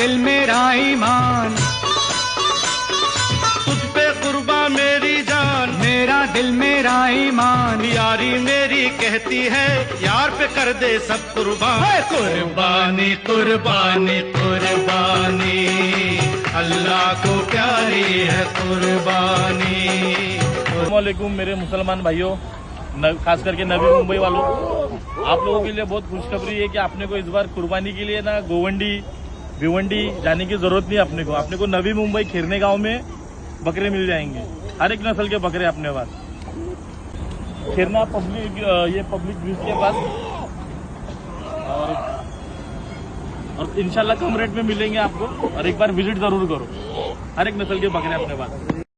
दिल मेरा ईमान, तुझ पे कुर्बा मेरी जान, मेरा दिल मेरा ईमान, यारी मेरी कहती है यार पे कर दे सब कुर्बान। कुर्बानी कुर्बानी कुर्बानी, अल्लाह को प्यारी है कुर्बानी। अस्सलामुअलैकुम मेरे मुसलमान भाइयों, खास करके नवी मुंबई वालों, आप लोगों के लिए बहुत खुशखबरी है कि आपने को इस बार कुर्बानी के लिए ना गोवंडी भिवंडी जाने की जरूरत नहीं। आपने को नवी मुंबई खिरने गांव में बकरे मिल जाएंगे, हर एक नस्ल के बकरे अपने पास। खिरना पब्लिक, ये पब्लिक ब्रिज के पास, और इंशाल्लाह कम रेट में मिलेंगे आपको। और एक बार विजिट जरूर करो, हर एक नस्ल के बकरे अपने पास।